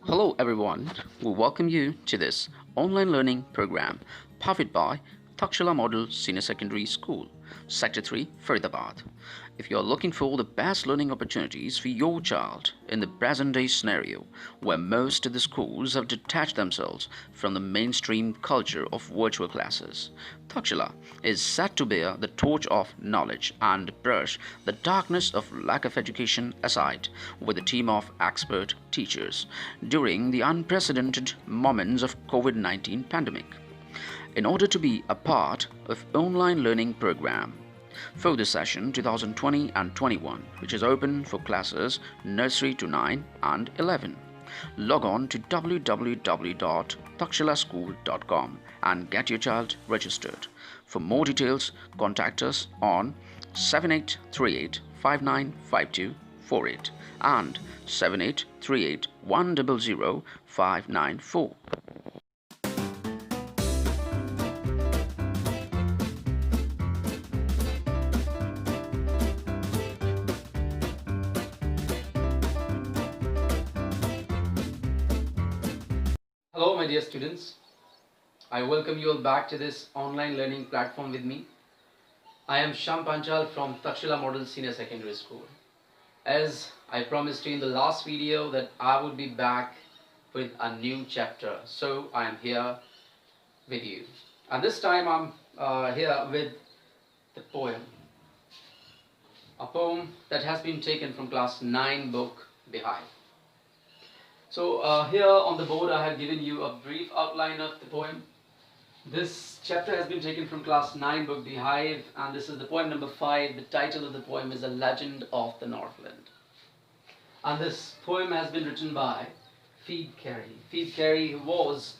Hello everyone, we welcome you to this online learning program powered by Taksh-shila Model Senior Secondary School, Sector 3, Faridabad. If you are looking for the best learning opportunities for your child in the present day scenario where most of the schools have detached themselves from the mainstream culture of virtual classes, Taksh-shila is set to bear the torch of knowledge and brush the darkness of lack of education aside with a team of expert teachers during the unprecedented moments of COVID-19 pandemic. In order to be a part of online learning program for the session 2020 and 21, which is open for classes nursery to 9 and 11, log on to www.takshilaschool.com and get your child registered. For more details, contact us on 7838 595248 and 7838 100 594. Hello, my dear students. I welcome you all back to this online learning platform with me. I am Shyam Panchal from Taksh-shila Model Senior Secondary School. As I promised you in the last video that I would be back with a new chapter, so I am here with you. And this time I'm here with the poem. A poem that has been taken from class 9 book Beehive. So here on the board I have given you a brief outline of the poem. This chapter has been taken from class 9 book Beehive, and this is the poem number 5. The title of the poem is A Legend of the Northland. And this poem has been written by Phoebe Cary. Phoebe Cary, who was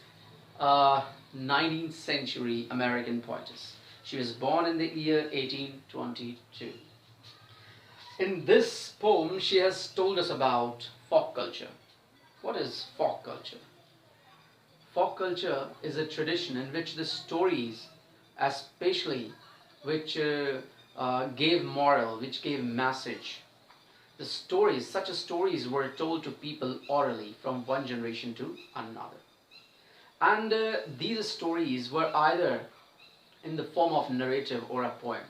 a 19th century American poetess. She was born in the year 1822. In this poem she has told us about folk culture. What is folk culture? Folk culture is a tradition in which the stories, especially which gave moral, which gave message, the stories, such as stories were told to people orally from one generation to another. And these stories were either in the form of narrative or a poem.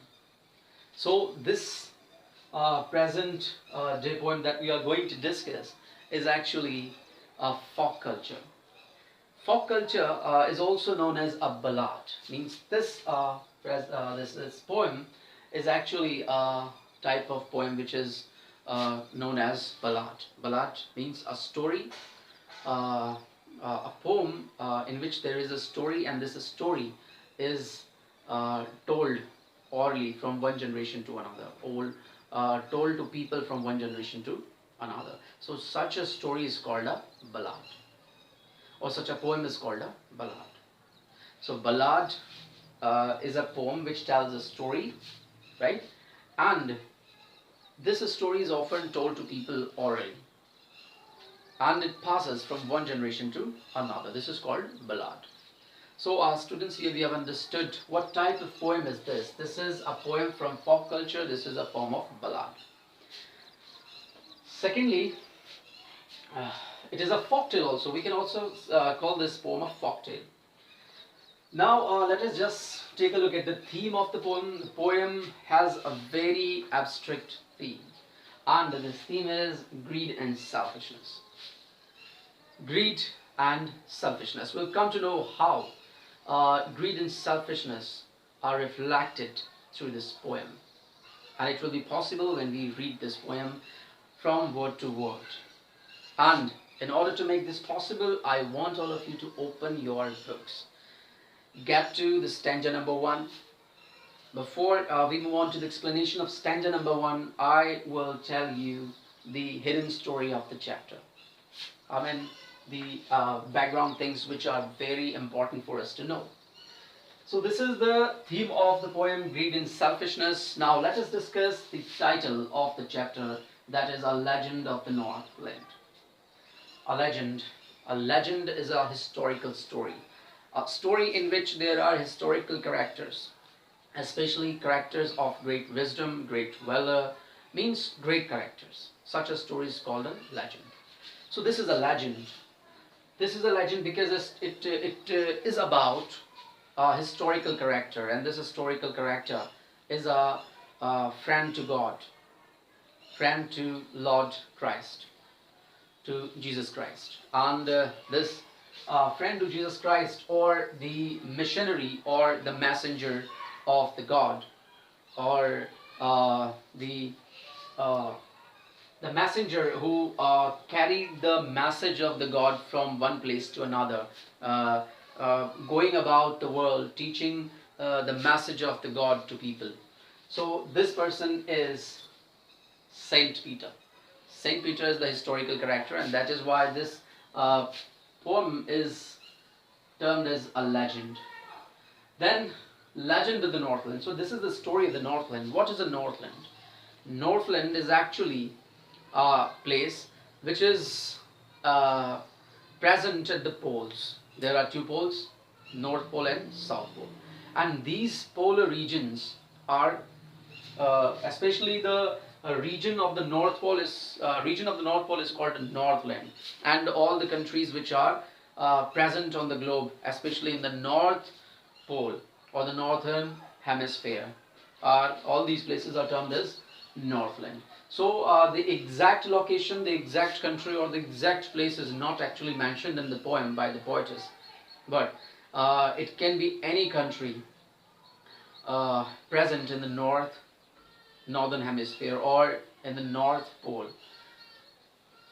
So this present day poem that we are going to discuss is actually a folk culture. Folk culture is also known as a ballad. Means this poem is actually a type of poem which is known as ballad. Ballad means a story, a poem in which there is a story, and this story is told orally from one generation to another, or told to people from one generation to another. So such a story is called a ballad, or such a poem is called a ballad. So ballad is a poem which tells a story, right? And this story is often told to people orally, and it passes from one generation to another. This is called ballad. So our students, here we have understood what type of poem is this. This is a poem from folk culture. This is a form of ballad. Secondly, it is a folktale also. We can also call this poem a folktale. Now let us just take a look at the theme of the poem. The poem has a very abstract theme, and this theme is greed and selfishness. Greed and selfishness. We'll come to know how greed and selfishness are reflected through this poem, and it will be possible when we read this poem from word to word. And in order to make this possible, I want all of you to open your books. Get to the stanza number 1. Before we move on to the explanation of stanza number 1, I will tell you the hidden story of the chapter. I mean, the background things which are very important for us to know. So this is the theme of the poem, greed and selfishness. Now let us discuss the title of the chapter, that is A Legend of the Northland. A legend is a historical story. A story in which there are historical characters, especially characters of great wisdom, great valor, means great characters. Such a story is called a legend. So this is a legend. This is a legend because it is about a historical character, and this historical character is a friend to God, friend to Lord Christ, to Jesus Christ. And this friend to Jesus Christ, or the missionary, or the messenger of the God, or uh, the uh, the messenger who carried the message of the God from one place to another, uh, going about the world teaching the message of the God to people. So this person is Saint Peter. Saint Peter is the historical character, and that is why this uh, poem is termed as a legend. Then, legend of the Northland. So this is the story of the Northland. What is the Northland? Northland is actually a place which is uh, present at the poles. There are two poles, North Pole and South Pole, and these polar regions are especially the region of the North Pole is called Northland, and all the countries which are present on the globe, especially in the North Pole or the Northern Hemisphere, are all these places are termed as Northland. So the exact location, the exact country, or the exact place is not actually mentioned in the poem by the poetess, but it can be any country present in the northern hemisphere, or in the North Pole,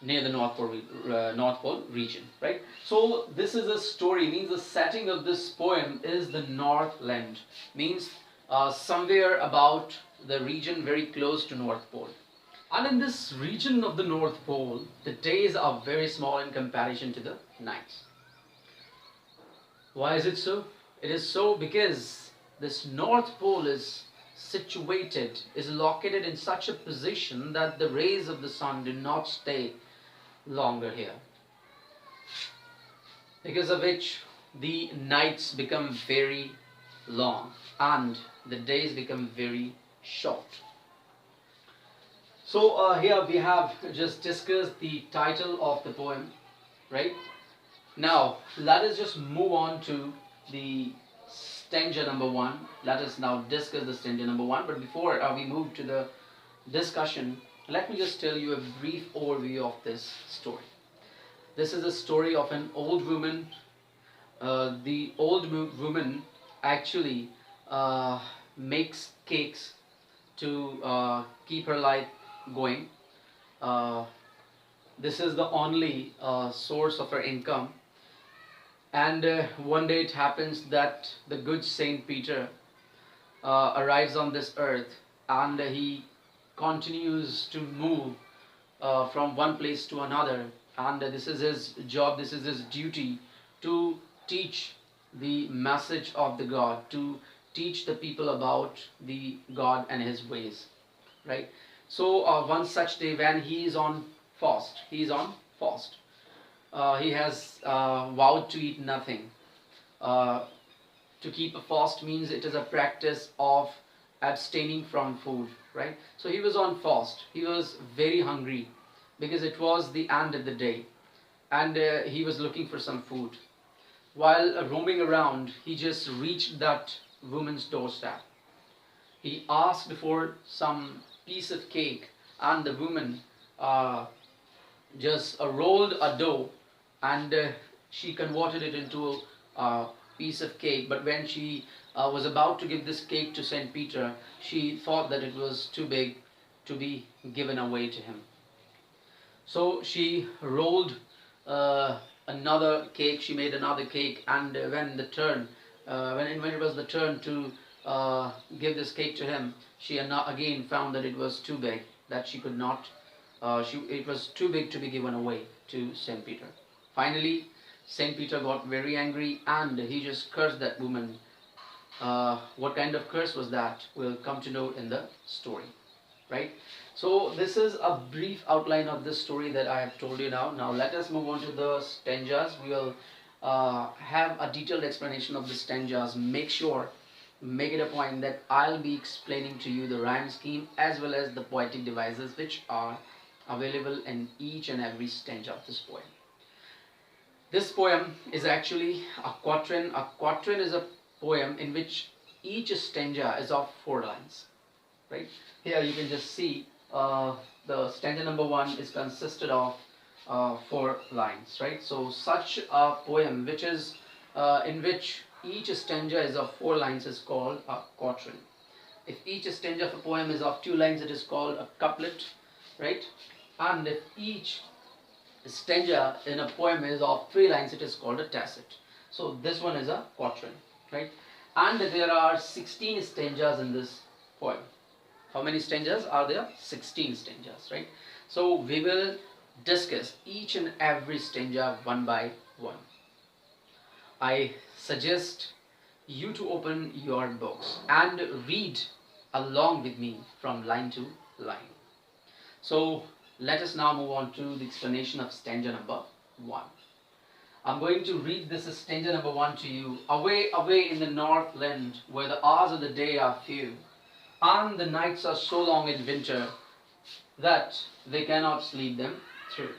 near the North Pole region, right? So this is a story, means the setting of this poem is the Northland, means somewhere about the region very close to North Pole. And in this region of the North Pole, the days are very small in comparison to the nights. Why is it so? It is so because this North Pole is located in such a position that the rays of the sun do not stay longer here, because of which the nights become very long and the days become very short. So here we have just discussed the title of the poem, right? Now let us just move on to the stanza number 1. Let us now discuss the stanza number 1. But before we move to the discussion, let me just tell you a brief overview of this story. This is a story of an old woman. The old woman actually makes cakes to keep her life going. This is the only source of her income. And one day it happens that the good Saint Peter arrives on this earth, and he continues to move from one place to another, and this is his job, this is his duty, to teach the message of the God, to teach the people about the God and his ways, right? So one such day when he is on fast, he has vowed to eat nothing. To keep a fast means it is a practice of abstaining from food, right? So he was on fast. He was very hungry because it was the end of the day, and he was looking for some food. While roaming around, he just reached that woman's doorstep. He asked for some piece of cake, and the woman just rolled a dough, and she converted it into a piece of cake. But when she was about to give this cake to Saint Peter, she thought that it was too big to be given away to him. So she rolled another cake. She made another cake, and when it was the turn to give this cake to him, she again found that it was too big, that she could not. It was too big to be given away to Saint Peter. Finally, Saint Peter got very angry, and he just cursed that woman. What kind of curse was that? We'll come to know in the story, right? So this is a brief outline of this story that I have told you now. Now let us move on to the stanzas. We will have a detailed explanation of the stanzas. Make it a point that I'll be explaining to you the rhyme scheme as well as the poetic devices which are available in each and every stanza of this poem. This poem is actually a quatrain. A quatrain is a poem in which each stanza is of 4 lines. Right? Here you can just see the stanza number 1 is consisted of 4 lines. Right? So such a poem which is in which each stanza is of 4 lines is called a quatrain. If each stanza of a poem is of 2 lines, it is called a couplet. Right? And if each stanza in a poem is of 3 lines, it is called a tacit. So this one is a quatrain, right? And there are 16 stanzas in this poem. How many stanzas are there? 16 stanzas, right? So we will discuss each and every stanza one by one. I suggest you to open your books and read along with me from line to line. So let us now move on to the explanation of stanza number 1. I'm going to read this stanza number 1 to you. Away, away in the Northland, where the hours of the day are few, and the nights are so long in winter that they cannot sleep them through.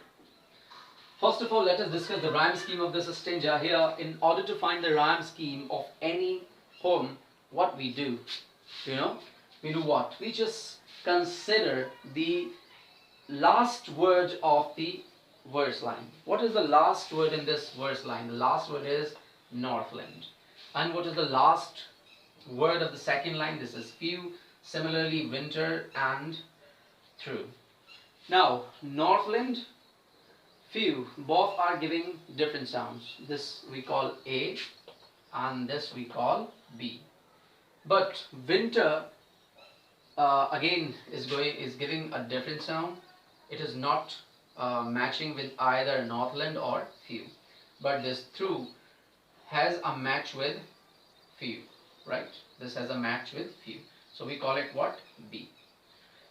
First of all, let us discuss the rhyme scheme of this stanza. Here, in order to find the rhyme scheme of any poem, what we do, we do what? We just consider the last word of the verse line. What is the last word in this verse line? The last word is Northland. And what is the last word of the second line? This is few. Similarly, winter and through. Now, Northland, few, both are giving different sounds. This we call A and this we call B. But winter again is giving a different sound. It is not matching with either Northland or few, but this through has a match with few, right? This has a match with few, so we call it what? B.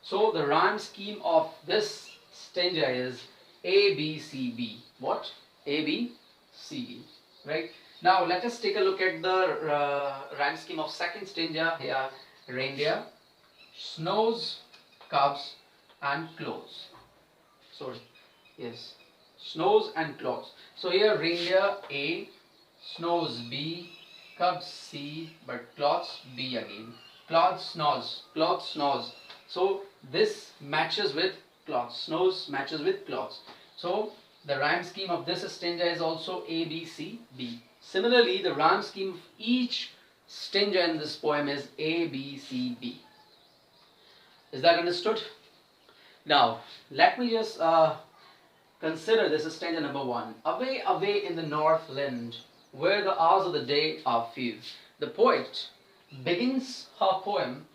So the rhyme scheme of this stanza is A, B, C, B. What? A, B, C, B, right? Now let us take a look at the rhyme scheme of second stanza. Here, reindeer, snows, cubs and clothes. Sorry, yes, snows and clothes. So here reindeer A, snows B, cubs C, but clothes B again. Clothes, snows. So this matches with clothes. Snows matches with clothes. So the rhyme scheme of this stanza is also A, B, C, B. Similarly, the rhyme scheme of each stanza in this poem is A, B, C, B. Is that understood? Now, let me just consider this stanza number 1. Away, away in the Northland, where the hours of the day are few. The poet begins her poem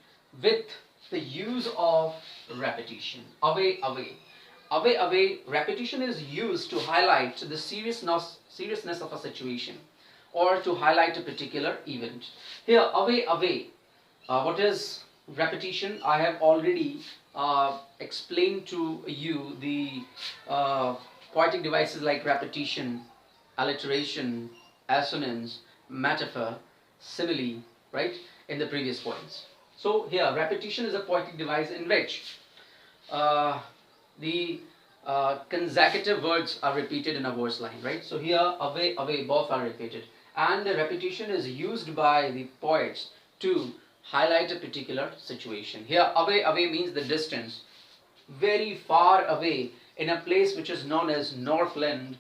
with the use of repetition. Away, away. Away, away. Repetition is used to highlight the seriousness of a situation or to highlight a particular event. Here, away, away. What is repetition? I have already explained to you the poetic devices like repetition, alliteration, assonance, metaphor, simile, right, in the previous points. So here repetition is a poetic device in which the consecutive words are repeated in a verse line, right? So here away, away, both are repeated, and the repetition is used by the poets to highlight a particular situation. Here away, away means the distance, very far away in a place which is known as Northland.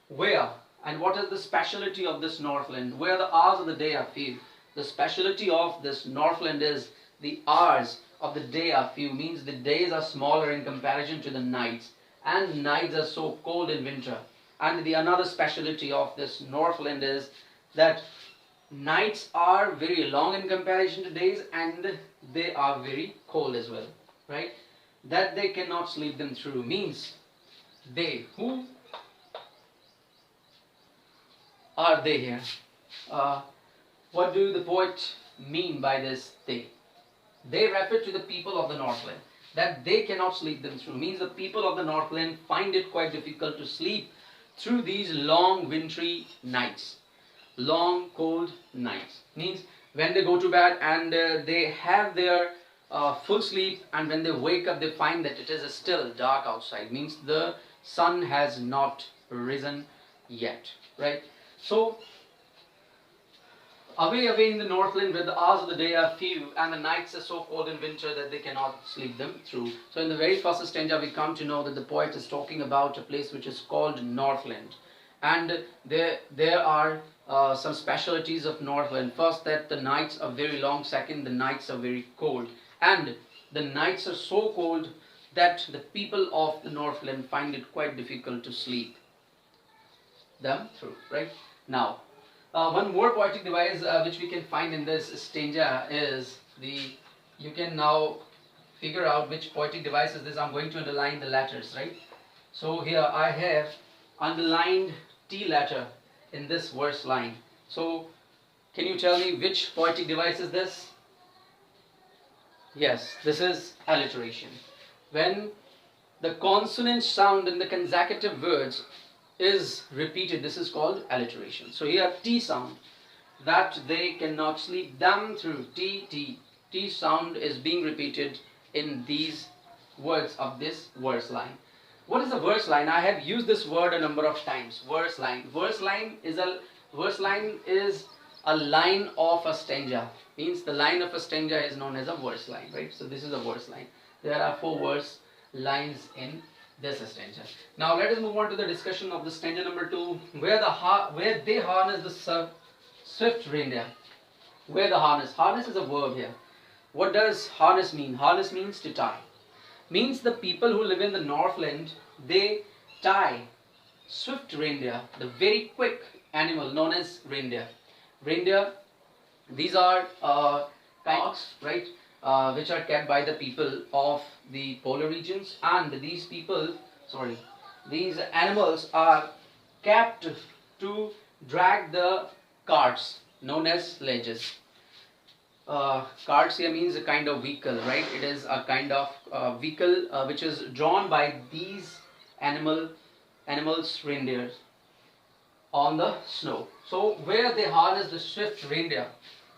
Where and what is the speciality of this Northland? Where the hours of the day are few. The speciality of this Northland is the hours of the day are few, means the days are smaller in comparison to the nights, and nights are so cold in winter. And the another speciality of this Northland is that nights are very long in comparison to days, and they are very cold as well, right? That they cannot sleep them through means they. Who are they here? What do the poet mean by this they? They refer to the people of the Northland. That they cannot sleep them through means the people of the Northland find it quite difficult to sleep through these long wintry nights. Long cold nights means when they go to bed and they have their full sleep, and when they wake up they find that it is still dark outside, means the sun has not risen, yet, right? So away in the Northland where the hours of the day are few and the nights are so cold in winter that they cannot sleep them through. So in the very first stanza we come to know that the poet is talking about a place which is called Northland. And there are some specialities of Northland. First, that the nights are very long. Second, the nights are very cold. And the nights are so cold that the people of the Northland find it quite difficult to sleep them through, right? Now, one more poetic device which we can find in this stanza is you can now figure out which poetic device is this. I'm going to underline the letters, right? So here I have underlined T letter in this verse line. So can you tell me which poetic device is this? Yes, this is alliteration. When the consonant sound in the consecutive words is repeated, this is called alliteration. So here T sound, that they cannot sleep them through. T sound is being repeated in these words of this verse line. What is a verse line? I have used this word a number of times. Verse line. Verse line is a line of a stanza. Means the line of a stanza is known as a verse line, right? So this is a verse line. There are 4 verse lines in this stanza. Now let us move on to the discussion of the stanza number 2, where they harness the swift reindeer. Where the harness. Harness is a verb here. What does harness mean? Harness means to tie. Means the people who live in the Northland, they tie swift reindeer, the very quick animal known as reindeer. Reindeer, these are dogs, right, which are kept by the people of the polar regions, and these animals are kept to drag the carts known as sledges. Carts here means a kind of vehicle, right? It is a kind of vehicle which is drawn by these animals, reindeers, on the snow. So where they harness the swift reindeer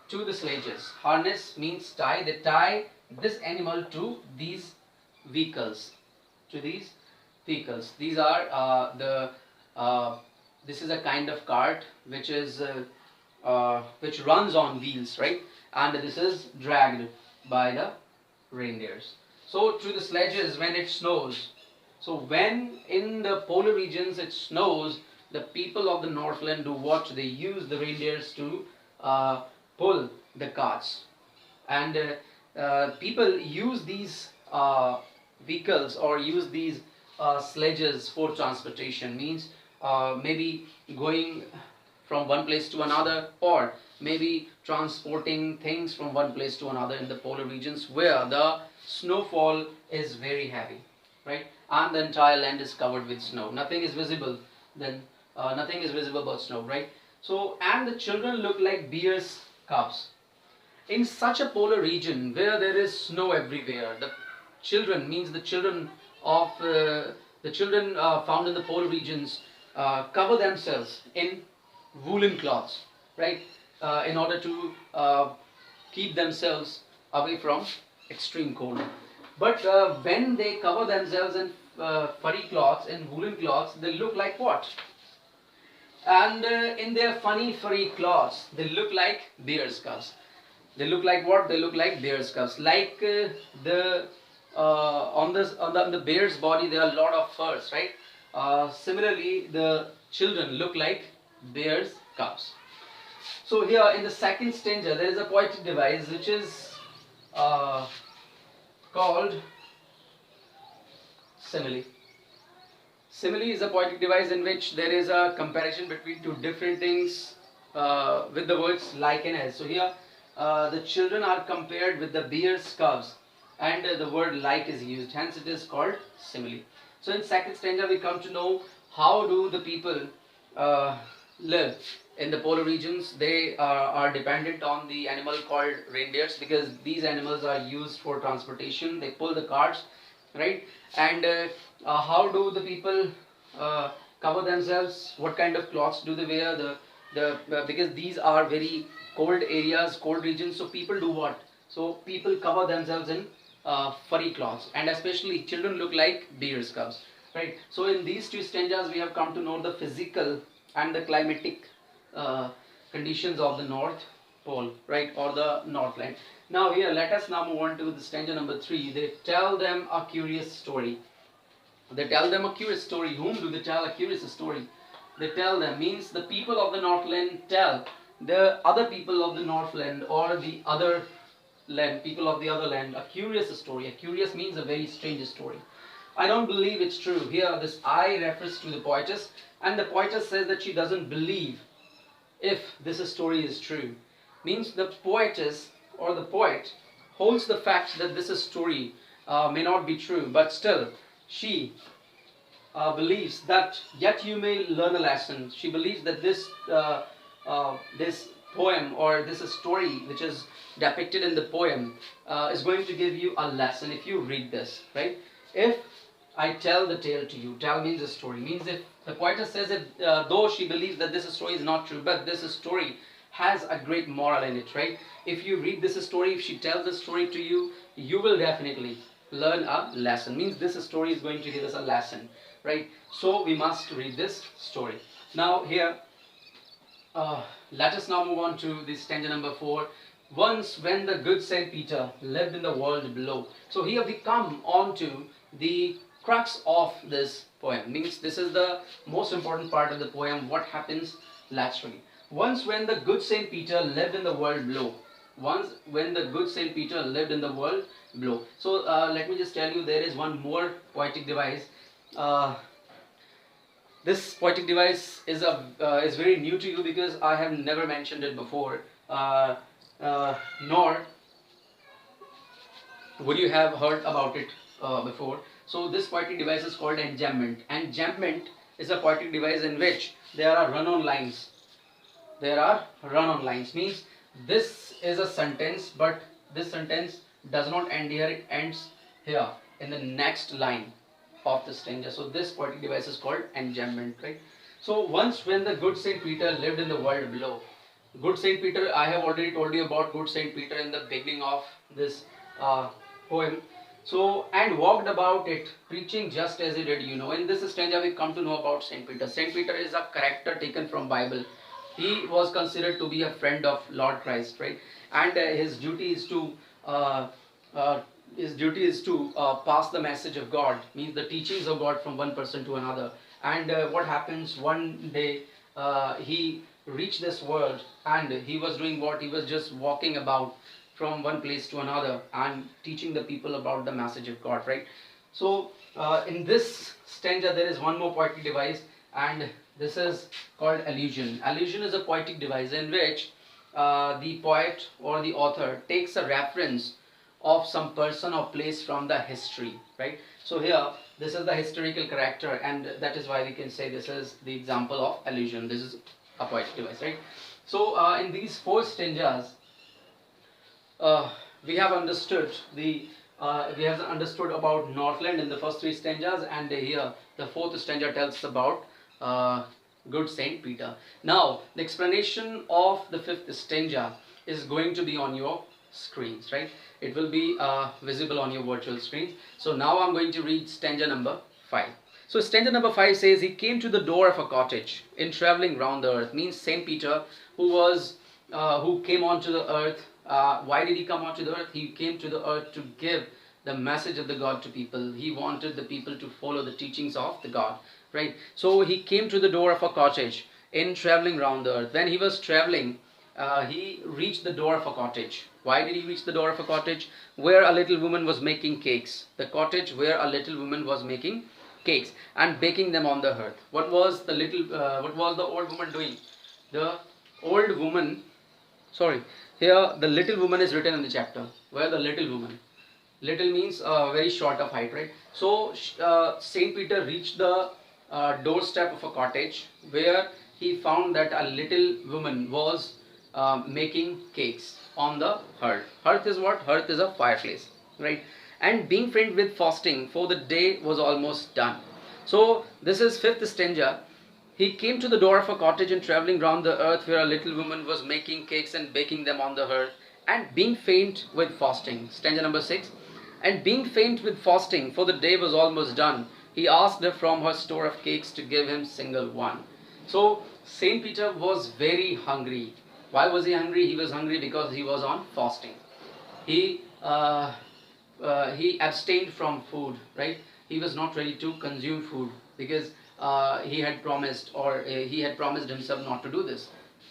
to the sledges. Harness means tie. They tie this animal to these vehicles. These are this is a kind of cart which runs on wheels, right? And this is dragged by the reindeers. So to the sledges when it snows. So when in the polar regions it snows, the people of the Northland do what? They use the reindeers to pull the carts. And people use these vehicles or use these sledges for transportation. Means maybe going from one place to another, or maybe transporting things from one place to another in the polar regions where the snowfall is very heavy, right? And the entire land is covered with snow. Nothing is visible then. Nothing is visible but snow, right? So, and the children look like bear's cubs. In such a polar region where there is snow everywhere, the children means the children of found in the polar regions cover themselves in woolen cloths, right? In order to keep themselves away from extreme cold. But when they cover themselves in furry cloths, in woolen cloths, they look like what? And in their funny furry cloths, they look like bear's cubs. They look like what? They look like bear's cubs. Like on the bear's body, there are a lot of furs, right? Similarly, the children look like bear's cubs. So here in the second stanza, there is a poetic device which is called simile. Simile is a poetic device in which there is a comparison between two different things with the words like and as. So here the children are compared with the bear's cubs, and the word like is used, hence it is called simile. So in second stanza we come to know how do the people live in the polar regions. They are dependent on the animal called reindeers, because these animals are used for transportation. They pull the carts, right? And how do the people cover themselves? What kind of cloths do they wear? Because these are very cold areas, cold regions, so people do what? So people cover themselves in furry cloths, and especially children look like bear's cubs, right? So in these two stanzas we have come to know the physical and the climatic uh, conditions of the North Pole, right, or the Northland. Now here, let us now move on to the stanza number 3. They tell them a curious story. They tell them a curious story. Whom do they tell a curious story? They tell them means the people of the Northland tell the other people of the Northland or the other land, people of the other land, a curious story. A curious means a very strange story. I don't believe it's true. Here, this I refers to the poetess, and the poetess says that she doesn't believe if this story is true. Means the poetess or the poet holds the fact that this story may not be true, but still she believes that yet you may learn a lesson. She believes that this poem or this story which is depicted in the poem is going to give you a lesson if you read this, right? If I tell the tale to you, tell means a story, means if the poetess says that though she believes that this story is not true, but this story has a great moral in it, right? If you read this story, if she tells the story to you, you will definitely learn a lesson. Means this story is going to give us a lesson, right? So we must read this story. Now here, let us now move on to the stanza number 4. Once when the good Saint Peter lived in the world below. So here we come on to the crux of this poem. Means this is the most important part of the poem. What happens laterally? Once when the good Saint Peter lived in the world below. Once when the good Saint Peter lived in the world below. So let me just tell you, there is one more poetic device. This poetic device is very new to you because I have never mentioned it before, nor would you have heard about it before. So this poetic device is called enjambment. Enjambment is a poetic device in which there are run-on lines. There are run-on lines, means this is a sentence, but this sentence does not end here, it ends here in the next line of the stanza. So this poetic device is called enjambment, right? So once when the good Saint Peter lived in the world below. Good Saint Peter, I have already told you about good Saint Peter in the beginning of this poem. So, and walked about it, preaching just as he did, you know. In this stanza we come to know about Saint Peter. Saint Peter is a character taken from Bible. He was considered to be a friend of Lord Christ, right? And his duty is to pass the message of God, means the teachings of God from one person to another. And what happens one day, he reached this world, and he was doing what? He was just walking about from one place to another and teaching the people about the message of God, right? So in this stanza there is one more poetic device, and this is called allusion. Allusion is a poetic device in which the poet or the author takes a reference of some person or place from the history, right? So here this is the historical character, and that is why we can say this is the example of allusion. This is a poetic device, right? So in these 4 stanzas we have understood about Northland in the first 3 stanzas, and here the 4th stanza tells about good Saint Peter. Now the explanation of the 5th stanza is going to be on your screens, right? It will be visible on your virtual screens. So now I'm going to read stanza number 5. So stanza number 5 says, he came to the door of a cottage in traveling round the earth. Means Saint Peter, who came onto the earth. Why did he come onto the earth? He came to the earth to give the message of the God to people. He wanted the people to follow the teachings of the God, right? So he came to the door of a cottage in traveling round the earth. When he was traveling, he reached the door of a cottage. Why did he reach the door of a cottage? Where a little woman was making cakes. The cottage where a little woman was making cakes and baking them on the hearth. What was the old woman doing? The old woman, sorry, here the little woman is written in the chapter. Where the little woman? Little means very short of height, right? So Saint Peter reached the doorstep of a cottage where he found that a little woman was making cakes on the hearth. Hearth is what? Hearth is a fireplace, right? And being faint with fasting, for the day was almost done. So this is 5th stanza. He came to the door of a cottage and traveling round the earth where a little woman was making cakes and baking them on the hearth, and being faint with fasting. Stanza number 6. And being faint with fasting, for the day was almost done, he asked her from her store of cakes to give him single one. So Saint Peter was very hungry. Why was he hungry? He was hungry because he was on fasting. He he abstained from food, right? He was not ready to consume food because he had promised, or he had promised himself not to do this,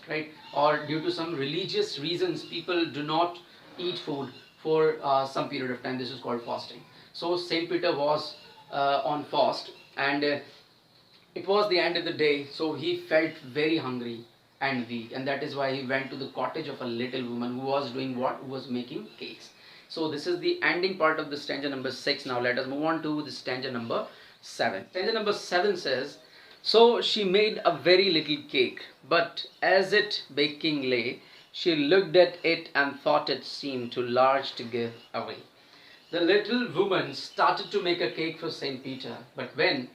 right? Or due to some religious reasons, people do not eat food for some period of time. This is called fasting. So Saint Peter was on fast, and it was the end of the day, so he felt very hungry and weak, and that is why he went to the cottage of a little woman who was doing what? Who was making cakes. So this is the ending part of the stanza number 6. Now let us move on to the stanza number 7. Stanza number 7 says, so she made a very little cake, but as it baking lay, she looked at it and thought it seemed too large to give away. The little woman started to make a cake for Saint Peter, but when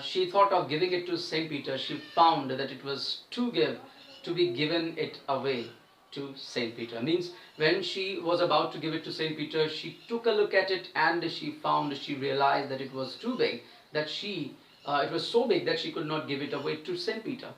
she thought of giving it to Saint Peter, she found that it was too give to be given it away to Saint Peter. Means when she was about to give it to Saint Peter, she took a look at it and she realized that it was too big, that it was so big that she could not give it away to Saint Peter.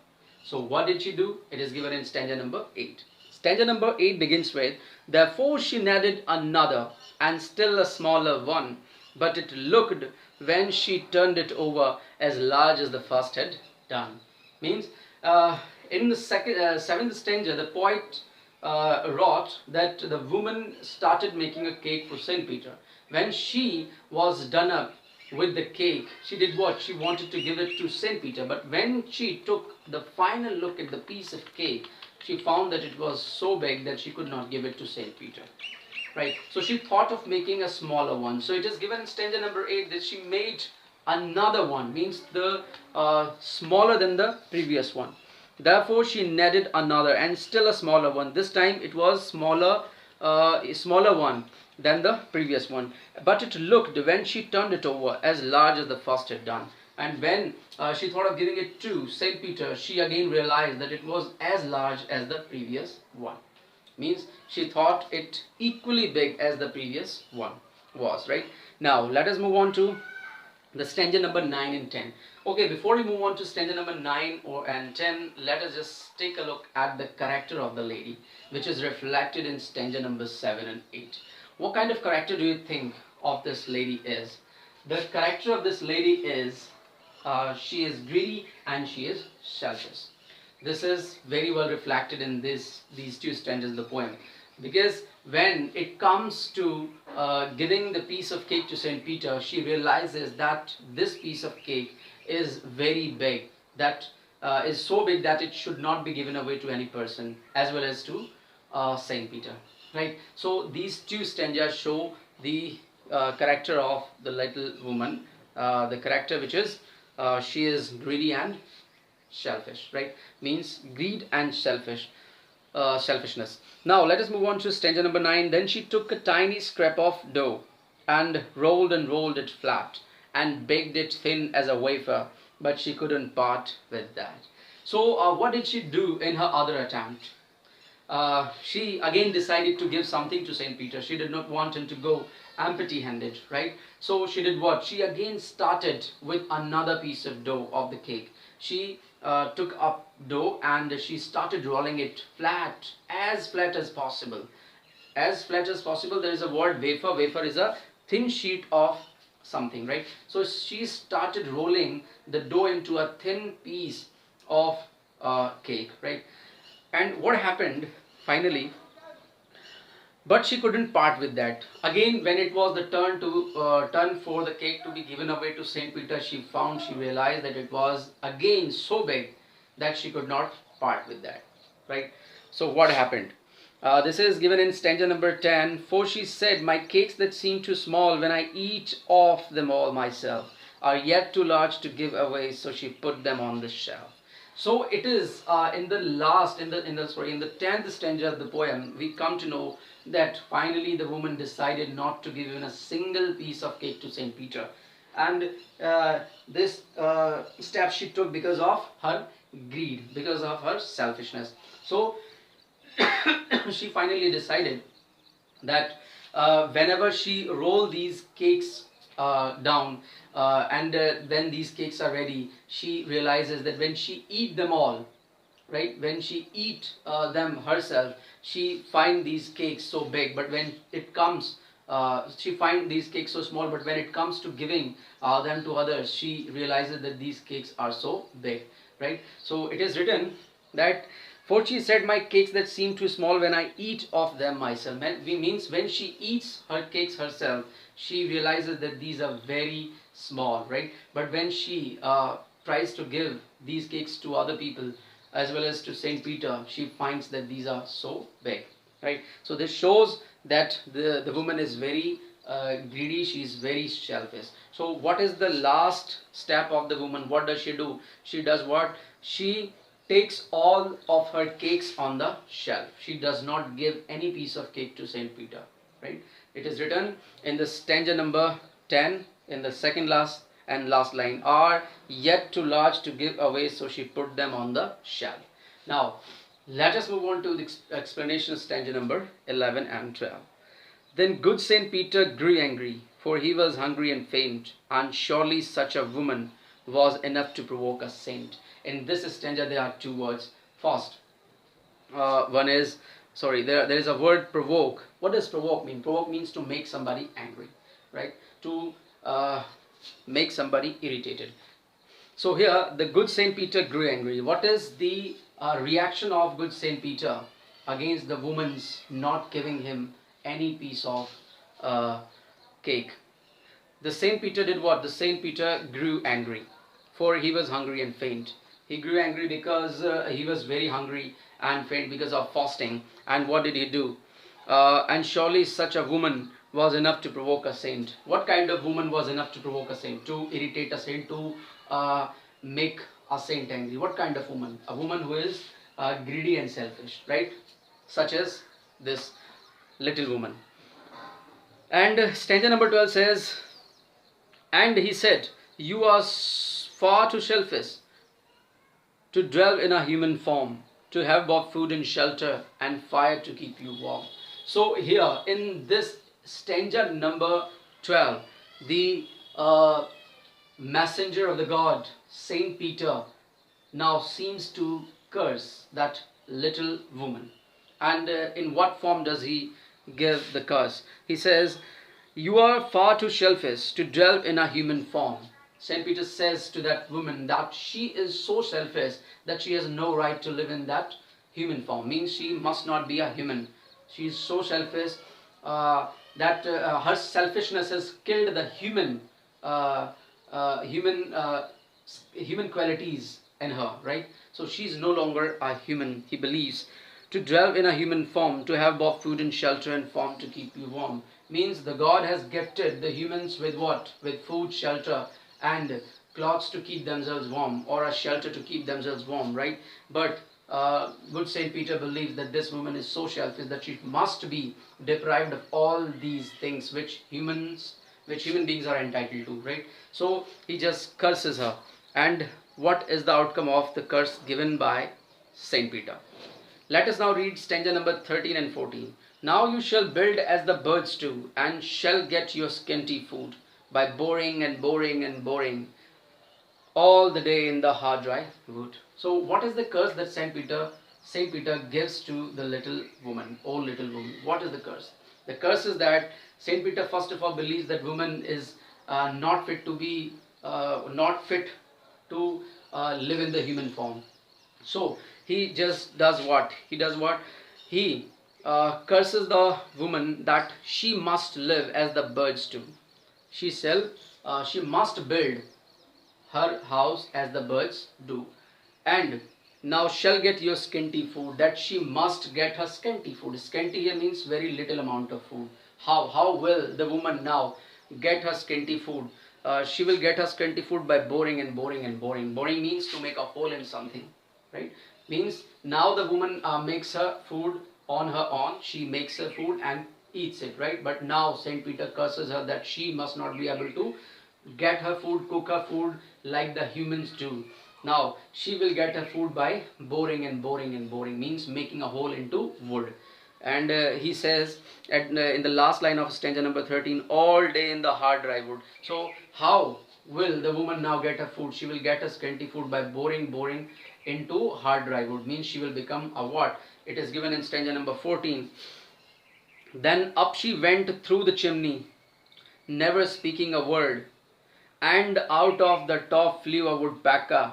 So what did she do? It is given in stanza number 8. Stanza number 8 begins with, therefore she kneaded another and still a smaller one, but it looked when she turned it over as large as the first had done. Means in the seventh stanza, the poet wrote that the woman started making a cake for Saint Peter. When she was done up with the cake, she did what? She wanted to give it to Saint Peter, but when she took the final look at the piece of cake, she found that it was so big that she could not give it to Saint Peter. Right, so she thought of making a smaller one. So it is given in stanza number 8 that she made another one, means the smaller than the previous one. Therefore she kneaded another and still a smaller one. This time it was smaller one than the previous one, but it looked when she turned it over as large as the first had done. And when she thought of giving it to Saint Peter, she again realized that it was as large as the previous one. Means she thought it equally big as the previous one was, right? Now let us move on to the stanza number 9 and 10. Okay, before we move on to stanza number 9 and 10, let us just take a look at the character of the lady, which is reflected in stanza number 7 and 8. What kind of character do you think of this lady is? The character of this lady is she is greedy and she is selfish. This is very well reflected in these two stanzas of the poem, because when it comes to giving the piece of cake to Saint Peter, she realizes that this piece of cake is very big, that is so big that it should not be given away to any person, as well as to Saint Peter, right? So these two stanzas show the character of the little woman, the character which is she is greedy and selfish, right? Means greed and selfishness. Now let us move on to stanza number 9. Then she took a tiny scrap of dough and rolled it flat and baked it thin as a wafer, but she couldn't part with that. So what did she do in her other attempt? She again decided to give something to Saint Peter. She did not want him to go empty-handed, right? So she did what? She again started with another piece of dough of the cake. She took up dough and she started rolling it flat as possible. As flat as possible. There is a word wafer. Wafer is a thin sheet of something, right? So she started rolling the dough into a thin piece of cake, right? And what happened finally? But she couldn't part with that. Again, when it was the turn for the cake to be given away to Saint Peter, she realized that it was again so big that she could not part with that, right? So what happened? This is given in stanza number 10. For she said, my cakes that seem too small when I eat of them all myself are yet too large to give away, so she put them on the shelf. So it is in the 10th stanza of the poem, we come to know that finally the woman decided not to give even a single piece of cake to Saint Peter, and this step she took because of her greed, because of her selfishness. So she finally decided that whenever she rolled these cakes down, Then these cakes are ready. She realizes that when she eat them all, right, when she eat them herself, she find these cakes so big, but when it comes, she find these cakes so small, but when it comes to giving them to others, she realizes that these cakes are so big, right? So it is written that, for she said, my cakes that seem too small, when I eat of them myself. Means when she eats her cakes herself, she realizes that these are very small, right? But when she tries to give these cakes to other people, as well as to Saint Peter, she finds that these are so big, right? So this shows that the woman is very greedy. She is very selfish. So what is the last step of the woman? What does she do? She does what? She takes all of her cakes on the shelf. She does not give any piece of cake to Saint Peter, right? It is written in the stanza number 10, in the second last and last line, are yet too large to give away, so she put them on the shelf. Now let us move on to the explanation of stanza number 11 and 12. Then good Saint Peter grew angry, for he was hungry and faint, and surely such a woman was enough to provoke a saint. In this stanza there are two words. First, one is, sorry, there is a word provoke. What does provoke mean? Provoke means to make somebody angry, right? To make somebody irritated. So here the good Saint Peter grew angry. What is the reaction of good Saint Peter against the woman's not giving him any piece of cake? The Saint Peter did what? The Saint Peter grew angry, for he was hungry and faint. He grew angry because he was very hungry and faint because of fasting. And what did he do? And surely such a woman was enough to provoke a saint. What kind of woman was enough to provoke a saint? To irritate a saint, to make a saint angry. What kind of woman? A woman who is greedy and selfish, right? Such as this little woman. And stanza number 12 says, and he said, you are far too selfish to dwell in a human form, to have both food and shelter and fire to keep you warm. So here in this stanza number 12, the messenger of the God, Saint Peter, now seems to curse that little woman. And in what form does he give the curse? He says, you are far too selfish to dwell in a human form. Saint Peter says to that woman that she is so selfish that she has no right to live in that human form. Means she must not be a human. She is so selfish that her selfishness has killed the human qualities in her, right? So she is no longer a human, he believes. To dwell in a human form, to have both food and shelter and form to keep you warm. Means the God has gifted the humans with what? With food, shelter and clothes to keep themselves warm, or a shelter to keep themselves warm, right? But good Saint Peter believes that this woman is so selfish that she must be deprived of all these things which human beings are entitled to, right? So he just curses her. And what is the outcome of the curse given by Saint Peter? Let us now read stanza number 13 and 14. Now you shall build as the birds do, and shall get your scanty food by boring and boring and boring all the day in the hard dry wood. So what is the curse that Saint Peter gives to the little woman, old little woman? What is the curse? The curse is that Saint Peter first of all believes that woman is not fit to live in the human form. So he just does what? He curses the woman that she must live as the birds do. She must build her house as the birds do. And now shall get your scanty food, that she must get her scanty food. Scanty here means very little amount of food. How will the woman now get her scanty food? She will get her scanty food by boring and boring and boring. Boring means to make a hole in something, right? Means now the woman makes her food on her own. She makes her food and eats it, right? But now Saint Peter curses her that she must not be able to get her food, cook her food like the humans do. Now she will get her food by boring and boring and boring, means making a hole into wood. And he says in the last line of stanza number 13, all day in the hard dry wood. So how will the woman now get her food? She will get a scanty food by boring into hard dry wood. Means she will become a what? It is given in stanza number 14. Then up she went through the chimney, never speaking a word, and out of the top flew a woodpecker,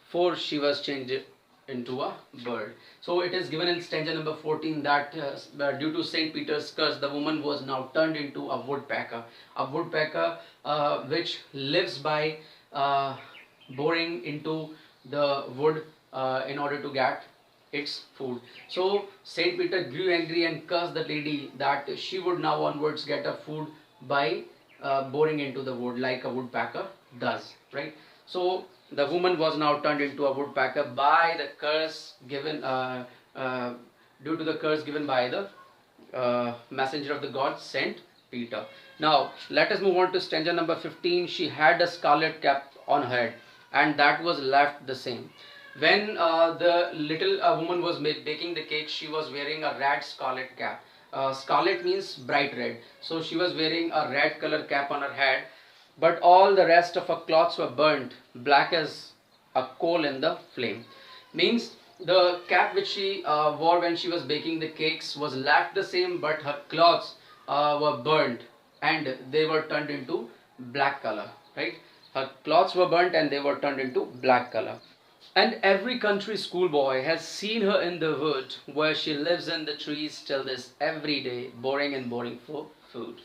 for she was changed into a bird. So it is given in stanza number 14 that due to Saint Peter's curse, the woman was now turned into a woodpecker. A woodpecker which lives by boring into the wood in order to get its food. So Saint Peter grew angry and cursed the lady that she would now onwards get her food by boring into the wood like a woodpecker does, right? So the woman was now turned into a woodpecker by the curse given due to the curse given by the messenger of the god Saint Peter. Now let us move on to stanza number 15. She had a scarlet cap on her head, and that was left the same. When the little woman was baking the cake, she was wearing a red scarlet cap. Scarlet means bright red. So she was wearing a red color cap on her head, but all the rest of her clothes were burnt, black as a coal in the flame. Means the cap which she wore when she was baking the cakes was left the same, but her clothes were burnt and they were turned into black color, right? Her clothes were burnt and they were turned into black color. And every country schoolboy has seen her in the wood where she lives in the trees till this every day, boring and boring for food.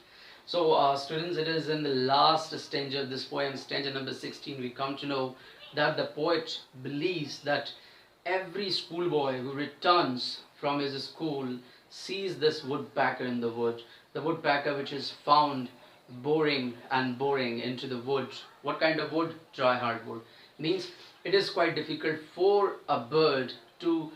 So students, it is in the last stanza of this poem, stanza number 16, we come to know that the poet believes that every schoolboy who returns from his school sees this woodpecker in the wood. The woodpecker which is found boring and boring into the wood. What kind of wood? Dry hardwood. Means it is quite difficult for a bird to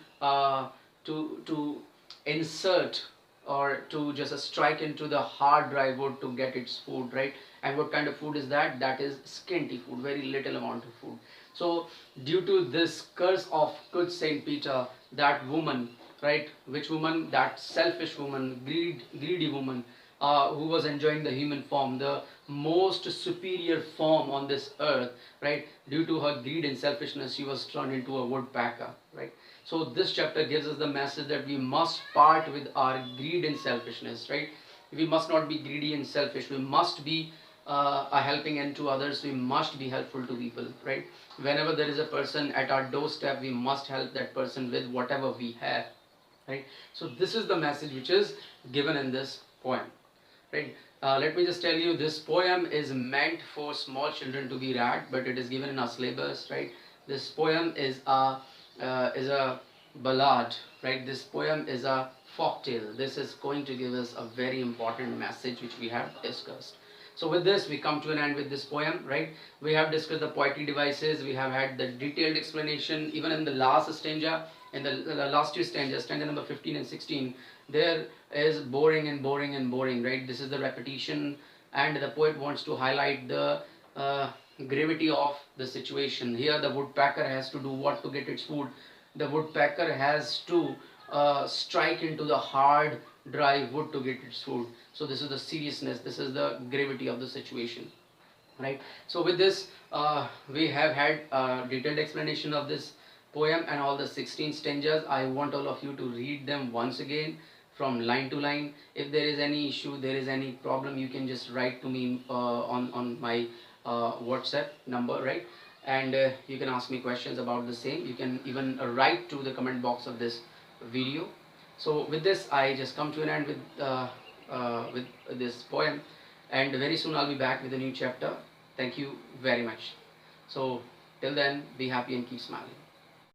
insert or to just strike into the hard dry wood to get its food, right? And what kind of food is that? That is scanty food, very little amount of food. So due to this curse of good Saint Peter, that woman, right, which woman? That selfish woman, greedy woman, who was enjoying the human form, the most superior form on this earth, right? Due to her greed and selfishness, she was turned into a woodpecker, right? So this chapter gives us the message that we must part with our greed and selfishness, right? We must not be greedy and selfish. We must be a helping hand to others. We must be helpful to people, right? Whenever there is a person at our doorstep, we must help that person with whatever we have, right? So this is the message which is given in this poem, right? Let me just tell you, this poem is meant for small children to be read, but it is given in our syllabus, right? This poem is a ballad, right? This poem is a folk tale. This is going to give us a very important message which we have discussed. So with this, we come to an end with this poem, right? We have discussed the poetry devices. We have had the detailed explanation. Even in the last stanza, in the last two stanzas, stanza number 15 and 16, there is boring and boring and boring, right? This is the repetition, and the poet wants to highlight the gravity of the situation. Here the woodpecker has to do what to get its food? The woodpecker has to strike into the hard dry wood to get its food. So this is the seriousness, this is the gravity of the situation, right? So with this, we have had a detailed explanation of this poem and all the 16 stanzas. I want all of you to read them once again from line to line. If there is any issue, there is any problem, you can just write to me on my WhatsApp number, right? And you can ask me questions about the same. You can even write to the comment box of this video. So with this, I just come to an end with this poem, and very soon I'll be back with a new chapter. Thank you very much. So till then, be happy and keep smiling.